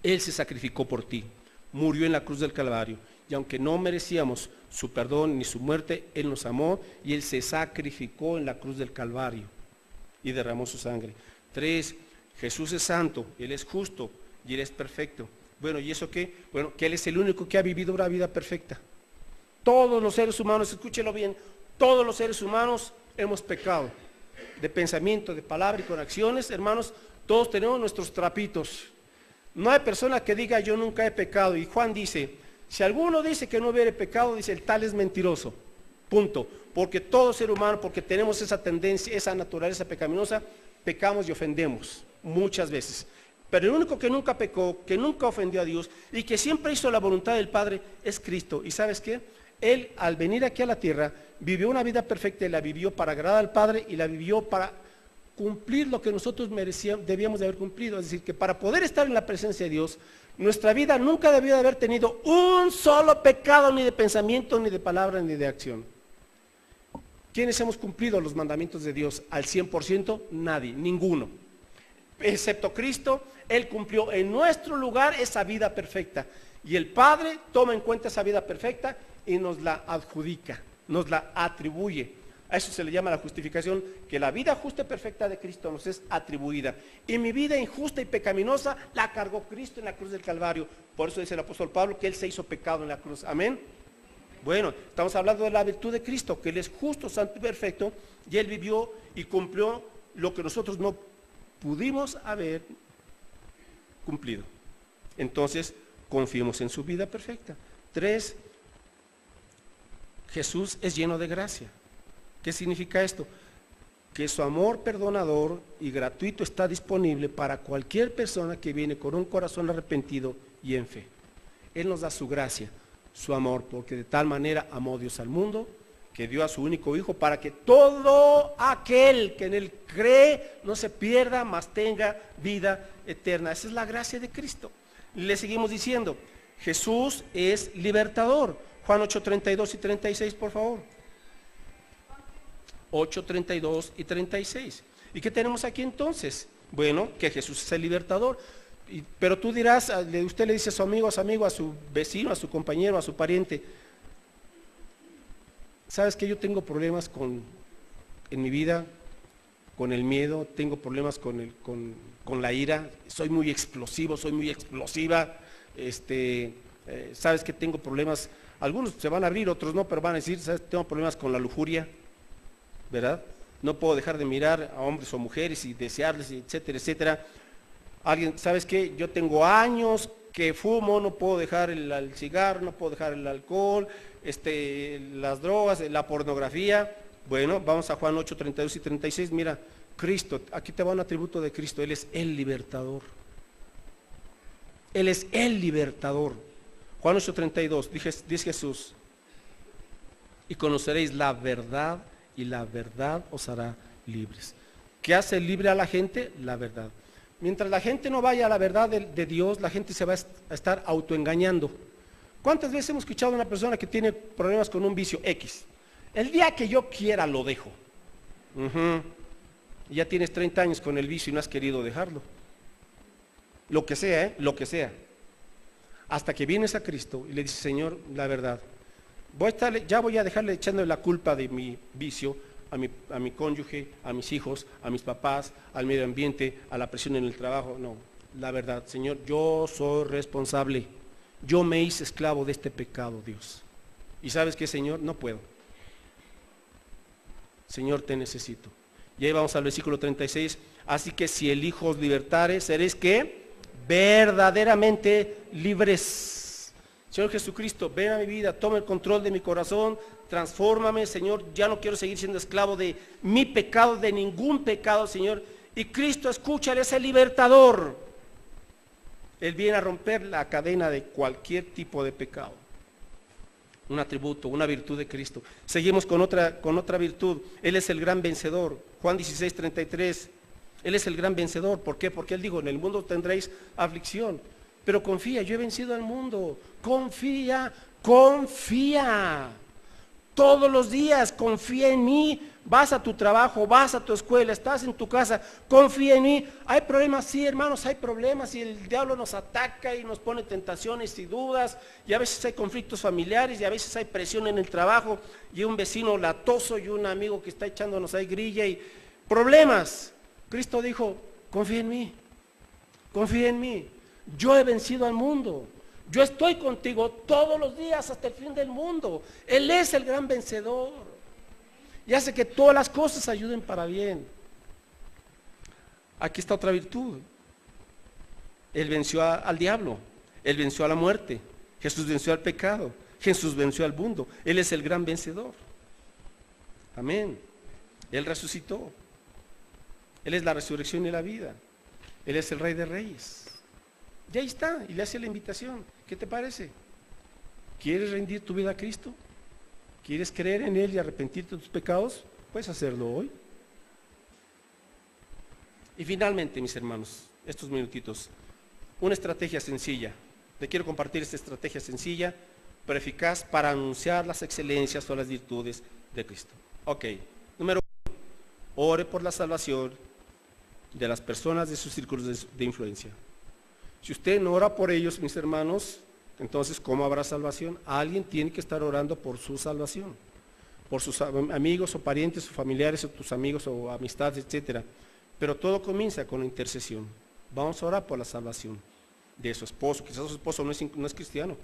Él se sacrificó por ti. Murió en la cruz del Calvario. Y aunque no merecíamos su perdón ni su muerte, Él nos amó y Él se sacrificó en la cruz del Calvario y derramó su sangre. 3, Jesús es santo, Él es justo y Él es perfecto. Bueno, ¿y eso qué? Bueno, que Él es el único que ha vivido una vida perfecta. Todos los seres humanos, escúchelo bien, todos los seres humanos hemos pecado. De pensamiento, de palabra y con acciones, hermanos, todos tenemos nuestros trapitos. No hay persona que diga yo nunca he pecado. Y Juan dice, si alguno dice que no hubiera pecado, dice el tal es mentiroso. Punto. Porque todo ser humano, porque tenemos esa tendencia, esa naturaleza pecaminosa, pecamos y ofendemos muchas veces. Pero el único que nunca pecó, que nunca ofendió a Dios y que siempre hizo la voluntad del Padre es Cristo. ¿Y sabes qué? Él al venir aquí a la tierra vivió una vida perfecta y la vivió para agradar al Padre y la vivió para cumplir lo que nosotros debíamos de haber cumplido. Es decir, que para poder estar en la presencia de Dios, nuestra vida nunca debió de haber tenido un solo pecado, ni de pensamiento, ni de palabra, ni de acción. ¿Quiénes hemos cumplido los mandamientos de Dios al 100%? Nadie, ninguno. Excepto Cristo, Él cumplió en nuestro lugar esa vida perfecta. Y el Padre toma en cuenta esa vida perfecta y nos la adjudica, nos la atribuye. A eso se le llama la justificación, que la vida justa y perfecta de Cristo nos es atribuida. Y mi vida injusta y pecaminosa la cargó Cristo en la cruz del Calvario. Por eso dice el apóstol Pablo que Él se hizo pecado en la cruz. Amén. Bueno, estamos hablando de la virtud de Cristo, que Él es justo, santo y perfecto, y Él vivió y cumplió lo que nosotros no pudimos haber cumplido. Entonces, confiemos en su vida perfecta. 3, Jesús es lleno de gracia. ¿Qué significa esto? Que su amor perdonador y gratuito está disponible para cualquier persona que viene con un corazón arrepentido y en fe. Él nos da su gracia, su amor, porque de tal manera amó Dios al mundo, que dio a su único Hijo para que todo aquel que en Él cree no se pierda, mas tenga vida eterna. Esa es la gracia de Cristo. Le seguimos diciendo, Jesús es libertador. Juan 8, 32 y 36, por favor. 8, 32 y 36. ¿Y qué tenemos aquí entonces? Bueno, que Jesús es el libertador. Pero tú dirás, usted le dice a su amigo, a su vecino, a su compañero, a su pariente, ¿sabes que yo tengo problemas en mi vida, con el miedo, tengo problemas con la ira, soy muy explosivo, soy muy explosiva, sabes que tengo problemas, algunos se van a abrir, otros no, pero van a decir, ¿sabes? Tengo problemas con la lujuria, ¿verdad? No puedo dejar de mirar a hombres o mujeres y desearles, etcétera, etcétera. Alguien, ¿sabes qué? Yo tengo años que fumo, no puedo dejar el cigarro, no puedo dejar el alcohol, las drogas, la pornografía. Bueno, vamos a Juan 8, 32 y 36. Mira, Cristo, aquí te va un atributo de Cristo. Él es el libertador. Él es el libertador. Juan 8, 32, dice Jesús, y conoceréis la verdad, y la verdad os hará libres. ¿Qué hace libre a la gente? La verdad. Mientras la gente no vaya a la verdad de Dios, la gente se va a estar autoengañando. ¿Cuántas veces hemos escuchado a una persona que tiene problemas con un vicio X? El día que yo quiera lo dejo. Ya tienes 30 años con el vicio y no has querido dejarlo. Lo que sea, lo que sea. Hasta que vienes a Cristo y le dices, Señor, la verdad, ya voy a dejarle echándole la culpa de mi vicio a mi cónyuge, a mis hijos, a mis papás, al medio ambiente, a la presión en el trabajo. No, la verdad, Señor, yo soy responsable. Yo me hice esclavo de este pecado, Dios. ¿Y sabes qué, Señor? No puedo. Señor, te necesito. Y ahí vamos al versículo 36. Así que si el Hijo os libertare, seréis ¿qué? Verdaderamente libres. Señor Jesucristo, ven a mi vida, toma el control de mi corazón, transfórmame, Señor, ya no quiero seguir siendo esclavo de mi pecado, de ningún pecado, Señor. Y Cristo, escucha, Él es el libertador. Él viene a romper la cadena de cualquier tipo de pecado. Un atributo, una virtud de Cristo. Seguimos con otra virtud. Él es el gran vencedor. Juan 16:33. Él es el gran vencedor. ¿Por qué? Porque Él dijo, en el mundo tendréis aflicción. Pero confía, yo he vencido al mundo. Confía, confía. Todos los días confía en mí. Vas a tu trabajo, vas a tu escuela, estás en tu casa, confía en mí. Hay problemas, sí, hermanos, hay problemas y el diablo nos ataca y nos pone tentaciones y dudas, y a veces hay conflictos familiares y a veces hay presión en el trabajo y un vecino latoso y un amigo que está echándonos ahí grilla y problemas. Cristo dijo, confía en mí, confía en mí. Yo he vencido al mundo. Yo estoy contigo todos los días hasta el fin del mundo. Él es el gran vencedor. Y hace que todas las cosas ayuden para bien. Aquí está otra virtud. Él venció al diablo. Él venció a la muerte. Jesús venció al pecado. Jesús venció al mundo. Él es el gran vencedor. Amén. Él resucitó. Él es la resurrección y la vida. Él es el Rey de Reyes. Y ahí está. Y le hace la invitación. ¿Qué te parece? ¿Quieres rendir tu vida a Cristo? ¿Quieres creer en Él y arrepentirte de tus pecados? Puedes hacerlo hoy. Y finalmente, mis hermanos, estos minutitos, una estrategia sencilla. Te quiero compartir esta estrategia sencilla, pero eficaz para anunciar las excelencias o las virtudes de Cristo. Ok, número 1, ore por la salvación de las personas de sus círculos de influencia. Si usted no ora por ellos, mis hermanos, entonces, ¿cómo habrá salvación? Alguien tiene que estar orando por su salvación, por sus amigos o parientes o familiares o tus amigos o amistades, etcétera. Pero todo comienza con la intercesión. Vamos a orar por la salvación de su esposo. Quizás su esposo no es cristiano.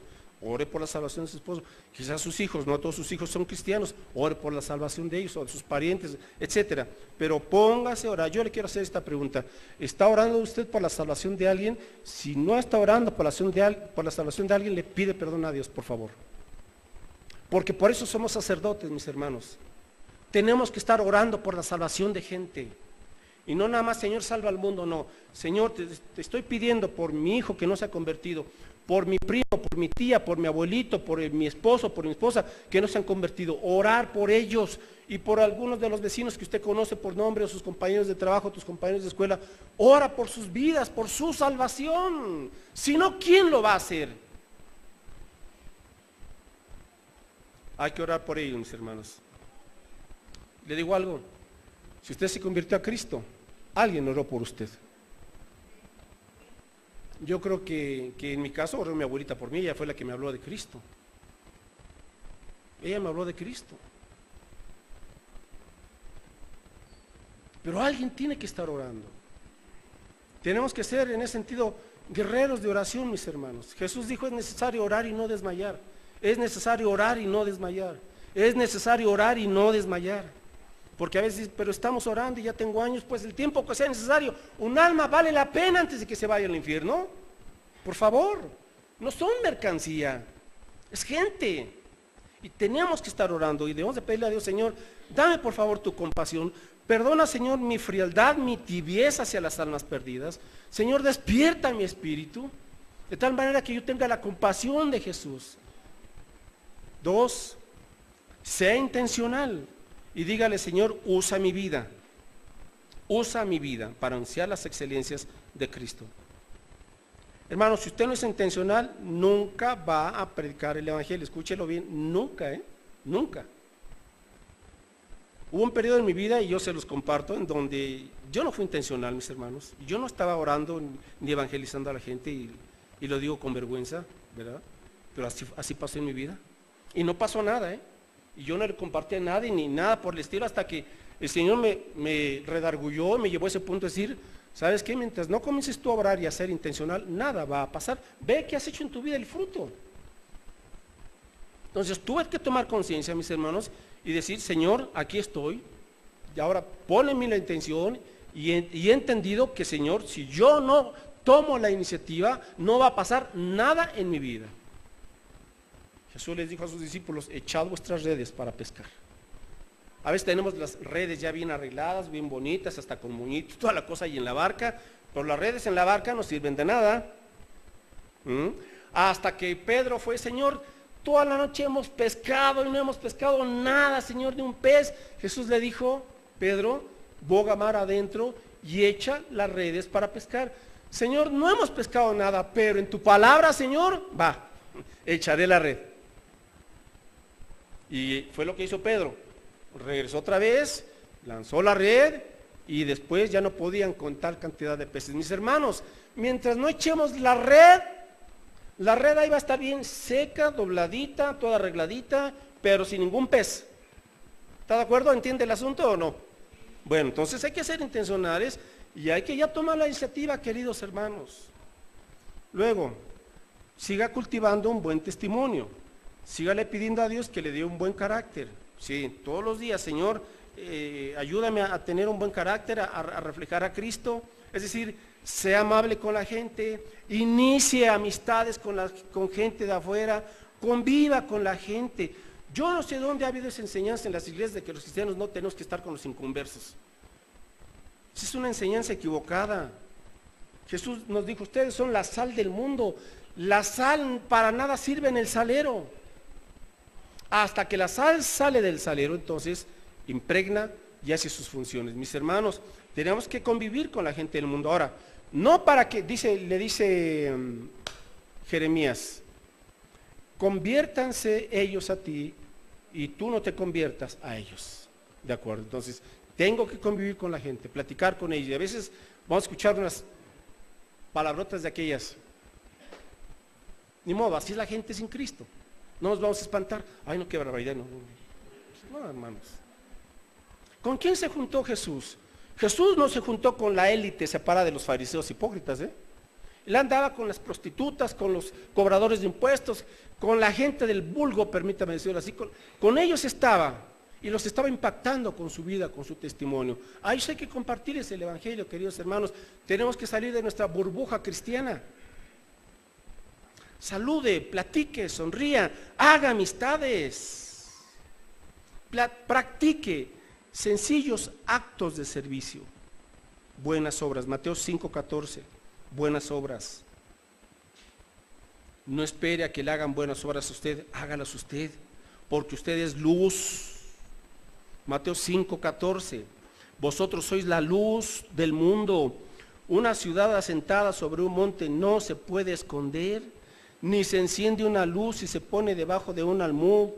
Ore por la salvación de su esposo. Quizás sus hijos, no todos sus hijos son cristianos. Ore por la salvación de ellos o de sus parientes, etcétera. Pero póngase a orar. Yo le quiero hacer esta pregunta. ¿Está orando usted por la salvación de alguien? Si no está orando por la salvación de alguien, le pide perdón a Dios, por favor. Porque por eso somos sacerdotes, mis hermanos. Tenemos que estar orando por la salvación de gente. Y no nada más, Señor, salva al mundo, no. Señor, te estoy pidiendo por mi hijo que no se ha convertido, por mi primo, por mi tía, por mi abuelito, por mi esposo, por mi esposa, que no se han convertido. Orar por ellos y por algunos de los vecinos que usted conoce por nombre, o sus compañeros de trabajo, tus compañeros de escuela. Ora por sus vidas, por su salvación. Si no, ¿quién lo va a hacer? Hay que orar por ellos, mis hermanos. Le digo algo. Si usted se convirtió a Cristo, alguien oró por usted. Yo creo que en mi caso oró mi abuelita por mí, ella fue la que me habló de Cristo. Ella me habló de Cristo. Pero alguien tiene que estar orando. Tenemos que ser en ese sentido guerreros de oración, mis hermanos. Jesús dijo, es necesario orar y no desmayar. Es necesario orar y no desmayar. Es necesario orar y no desmayar. Porque a veces, pero estamos orando y ya tengo años, pues el tiempo que sea necesario. Un alma vale la pena antes de que se vaya al infierno. Por favor, no son mercancía, es gente. Y tenemos que estar orando y debemos de pedirle a Dios, Señor, dame por favor tu compasión. Perdona, Señor, mi frialdad, mi tibieza hacia las almas perdidas. Señor, despierta mi espíritu, de tal manera que yo tenga la compasión de Jesús. 2, sea intencional. Y dígale, Señor, usa mi vida para anunciar las excelencias de Cristo. Hermano, si usted no es intencional, nunca va a predicar el evangelio. Escúchelo bien, nunca, nunca. Hubo un periodo en mi vida, y yo se los comparto, en donde yo no fui intencional, mis hermanos. Yo no estaba orando ni evangelizando a la gente, y lo digo con vergüenza, ¿verdad? Pero así pasó en mi vida. Y no pasó nada, Y yo no le compartí a nadie ni nada por el estilo, hasta que el Señor me redargulló, me llevó a ese punto de decir, ¿sabes qué? Mientras no comiences tú a orar y a ser intencional, nada va a pasar. Ve qué has hecho en tu vida, el fruto. Entonces tuve que tomar conciencia, mis hermanos, y decir, Señor, aquí estoy, y ahora ponle en mí la intención, y he entendido que, Señor, si yo no tomo la iniciativa, no va a pasar nada en mi vida. Jesús les dijo a sus discípulos, echad vuestras redes para pescar. A veces tenemos las redes ya bien arregladas, bien bonitas, hasta con moñitos, toda la cosa ahí en la barca, pero las redes en la barca no sirven de nada. Hasta que Pedro fue, Señor, toda la noche hemos pescado y no hemos pescado nada, Señor, ni un pez. Jesús le dijo, Pedro, boga mar adentro y echa las redes para pescar. Señor, no hemos pescado nada, pero en tu palabra, Señor, va, echaré la red. Y fue lo que hizo Pedro. Regresó otra vez, lanzó la red y después ya no podían contar cantidad de peces. Mis hermanos, mientras no echemos la red ahí va a estar bien seca, dobladita, toda arregladita, pero sin ningún pez. ¿Está de acuerdo? ¿Entiende el asunto o no? Bueno, entonces hay que ser intencionales y hay que ya tomar la iniciativa, queridos hermanos. Luego, siga cultivando un buen testimonio. Sígale pidiendo a Dios que le dé un buen carácter. Sí, todos los días, Señor, ayúdame a tener un buen carácter, a reflejar a Cristo. Es decir, sea amable con la gente, inicie amistades con gente de afuera, conviva con la gente. Yo no sé dónde ha habido esa enseñanza en las iglesias de que los cristianos no tenemos que estar con los inconversos. Esa es una enseñanza equivocada. Jesús nos dijo, ustedes son la sal del mundo. La sal para nada sirve en el salero. Hasta que la sal sale del salero, entonces impregna y hace sus funciones. Mis hermanos, tenemos que convivir con la gente del mundo. Ahora, no para que, le dice Jeremías, conviértanse ellos a ti y tú no te conviertas a ellos. ¿De acuerdo? Entonces, tengo que convivir con la gente, platicar con ellos. Y a veces vamos a escuchar unas palabrotas de aquellas. Ni modo, así es la gente sin Cristo. No nos vamos a espantar. Ay, no, qué barbaridad. No, hermanos. ¿Con quién se juntó Jesús? Jesús no se juntó con la élite separada de los fariseos hipócritas. Él andaba con las prostitutas, con los cobradores de impuestos, con la gente del vulgo, permítame decirlo así. Con ellos estaba y los estaba impactando con su vida, con su testimonio. A ellos hay que compartirles el evangelio, queridos hermanos. Tenemos que salir de nuestra burbuja cristiana. Salude, platique, sonría, haga amistades, practique sencillos actos de servicio, buenas obras. Mateo 5:14, buenas obras. No espere a que le hagan buenas obras a usted, hágalas usted, porque usted es luz. Mateo 5:14, vosotros sois la luz del mundo. Una ciudad asentada sobre un monte no se puede esconder, ni se enciende una luz y se pone debajo de un almud,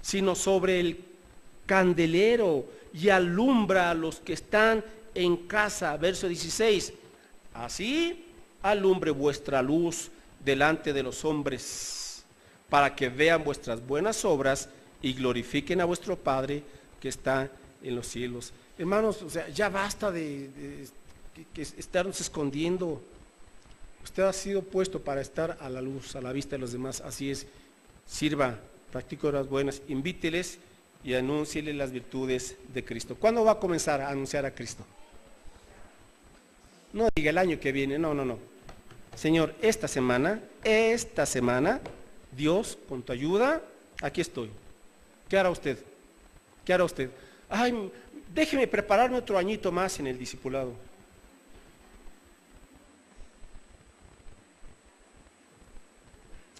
sino sobre el candelero y alumbra a los que están en casa. Verso 16, así alumbre vuestra luz delante de los hombres, para que vean vuestras buenas obras y glorifiquen a vuestro Padre que está en los cielos. Hermanos, o sea, ya basta de estarnos escondiendo. Usted ha sido puesto para estar a la luz, a la vista de los demás. Así es, sirva, practique obras buenas, invíteles y anúncieles las virtudes de Cristo. ¿Cuándo va a comenzar a anunciar a Cristo? No diga el año que viene, no. Señor, esta semana, Dios, con tu ayuda, aquí estoy. ¿Qué hará usted? ¿Qué hará usted? Ay, déjeme prepararme otro añito más en el discipulado.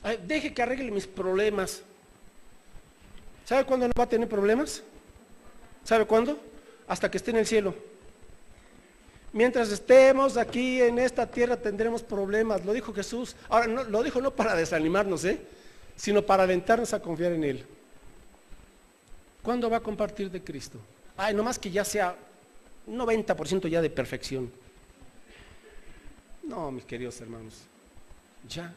Ay, deje que arregle mis problemas. ¿Sabe cuándo no va a tener problemas? ¿Sabe cuándo? Hasta que esté en el cielo. Mientras estemos aquí en esta tierra tendremos problemas, lo dijo Jesús. Ahora, no, lo dijo no para desanimarnos, sino para alentarnos a confiar en Él. ¿Cuándo va a compartir de Cristo? Ay, nomás que ya sea 90% ya de perfección. No, mis queridos hermanos, ya.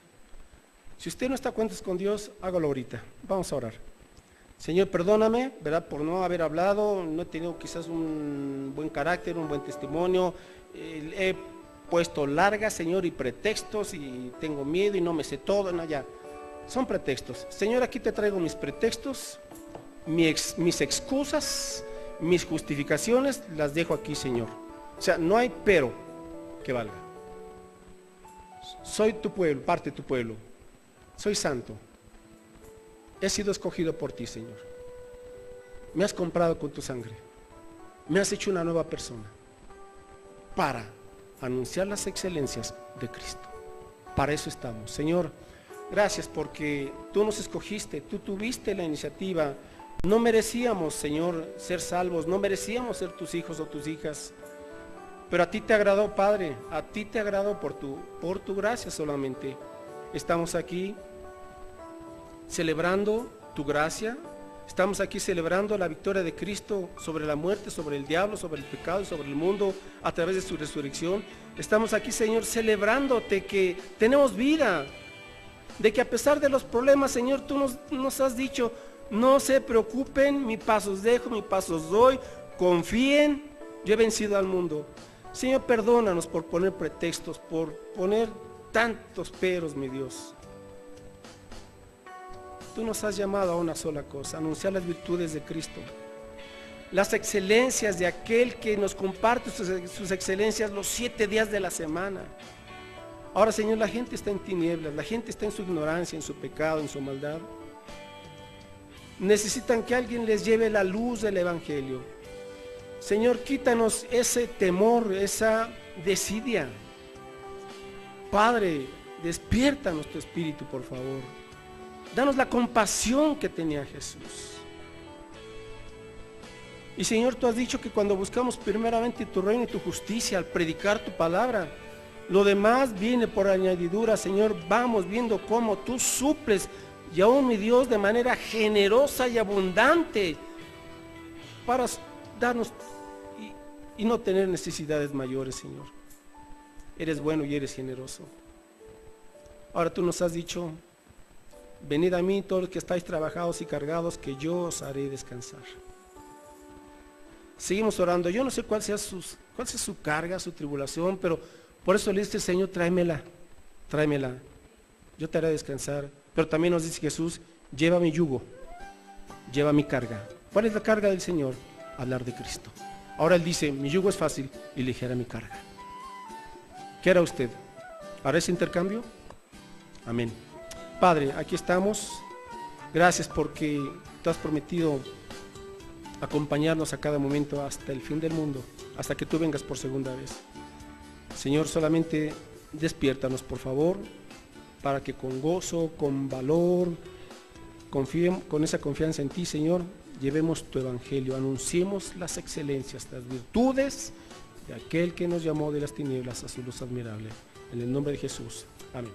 Si usted no está a cuentas con Dios, hágalo ahorita. Vamos a orar. Señor, perdóname, ¿verdad? Por no haber hablado, no he tenido quizás un buen carácter, un buen testimonio. He puesto largas, Señor, y pretextos, y tengo miedo y no me sé todo, no, ya. Son pretextos. Señor, aquí te traigo mis pretextos, mis excusas, mis justificaciones, las dejo aquí, Señor. O sea, no hay pero que valga. Soy tu pueblo, parte de tu pueblo. Soy santo. he sido escogido por ti, Señor. Me has comprado con tu sangre. Me has hecho una nueva persona para anunciar las excelencias de Cristo. Para eso estamos. Señor, gracias porque tú nos escogiste, tú tuviste la iniciativa. No merecíamos, Señor, ser salvos, no merecíamos ser tus hijos o tus hijas. Pero a ti te agradó, Padre, a ti te agradó por tu gracia solamente. Estamos aquí celebrando tu gracia. Estamos aquí celebrando la victoria de Cristo sobre la muerte, sobre el diablo, sobre el pecado y sobre el mundo a través de su resurrección. Estamos aquí, Señor, celebrándote que tenemos vida, de que a pesar de los problemas, Señor, tú nos has dicho, no se preocupen, mi paz os dejo, mi paz os doy, confíen, yo he vencido al mundo. Señor, perdónanos por poner pretextos, por poner tantos peros, mi Dios. Tú nos has llamado a una sola cosa, anunciar las virtudes de Cristo, las excelencias de aquel que nos comparte sus excelencias los 7 días de la semana. Ahora, Señor, la gente está en tinieblas, la gente está en su ignorancia, en su pecado, en su maldad. Necesitan que alguien les lleve la luz del Evangelio. Señor, quítanos ese temor, esa desidia. Padre, despierta nuestro espíritu, por favor. Danos la compasión que tenía Jesús. Y Señor, tú has dicho que cuando buscamos primeramente tu reino y tu justicia, al predicar tu palabra, lo demás viene por añadidura. Señor, vamos viendo cómo tú suples, y aún, mi Dios, de manera generosa y abundante, para darnos y no tener necesidades mayores, Señor. Eres bueno y eres generoso. Ahora tú nos has dicho, venid a mí todos los que estáis trabajados y cargados, que yo os haré descansar. Seguimos orando. Yo no sé cuál sea su carga, su tribulación, pero por eso le dice, Señor, tráemela. Yo te haré descansar. Pero también nos dice Jesús, lleva mi yugo, lleva mi carga. ¿Cuál es la carga del Señor? Hablar de Cristo. Ahora Él dice, mi yugo es fácil y ligera mi carga. ¿Qué hará usted? ¿Hará ese intercambio? Amén. Padre, aquí estamos. Gracias porque tú has prometido acompañarnos a cada momento hasta el fin del mundo, hasta que tú vengas por segunda vez. Señor, solamente despiértanos, por favor, para que con gozo, con valor, confiemos, con esa confianza en ti, Señor, llevemos tu evangelio, anunciemos las excelencias, las virtudes de aquel que nos llamó de las tinieblas a su luz admirable. En el nombre de Jesús. Amén.